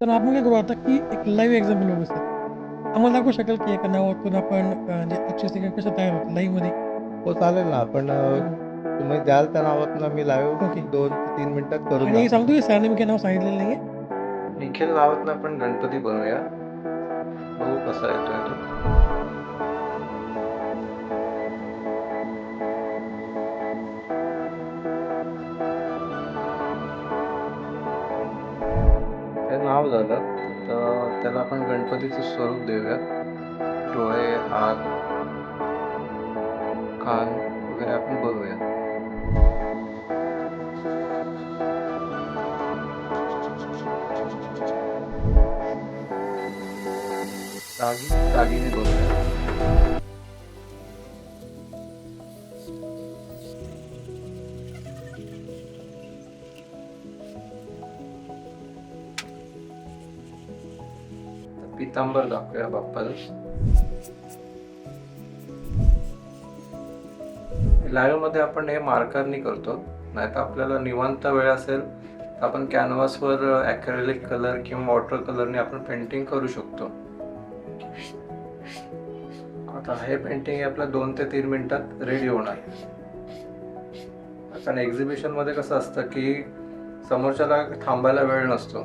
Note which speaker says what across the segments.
Speaker 1: तर आपण काय करू आता, की एक लाईव्ह एक्झाम्पल बघू सर. आम्हाला दाखवू शकाल, की एका नावातून आपण म्हणजे अक्षरशः कशा तयार होतात लाईव्हमध्ये?
Speaker 2: हो, चालेल ना. आपण
Speaker 1: हो, हो.
Speaker 2: तुम्ही द्याल त्या नावातनं मी
Speaker 1: ओके.
Speaker 2: लाईव्ह 2 ते 3 मिनिटात करून
Speaker 1: आणि
Speaker 2: दाखवेन.
Speaker 1: सांगतो की सरांनी मी काही नाव सांगितलेलं नाहीये.
Speaker 2: निखिल नावातनं आपण गणपती बनवूया. बघू कसा येतोय तो. हे नाव झालं. तर त्याला आपण गणपतीचं स्वरूप देऊया. डोळे, हात, कान वगैरे आपण बनवूया. दागिने बनवूया. तर पितांबर दाखवूया बाप्पाला. लाईव्ह मध्ये आपण हे मार्करनी करतो. नाहीतर आपल्याला निवांत वेळ असेल तर आपण कॅनव्हासवर ॲक्रेलिक कलर किंवा वॉटर कलरने आपण पेंटिंग करू शकतो. आता हे पेंटिंग आपल्या 2 ते 3 मिनिटात रेडी होणार. कारण एक्झिबिशन मध्ये कसं असतं की समोरच्याला थांबायला वेळ नसतो,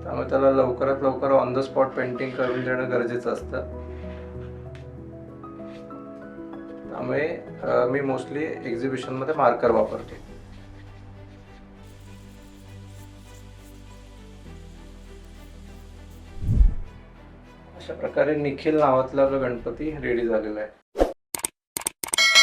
Speaker 2: त्यामुळे त्याला लवकरात लवकर ऑन द स्पॉट पेंटिंग करून देणं गरजेचं असतं. त्यामुळे मी मोस्टली एक्झिबिशन मध्ये मार्कर वापरतो. अशा प्रकारे निखिल नावातला आपला गणपती रेडी झालेला आहे.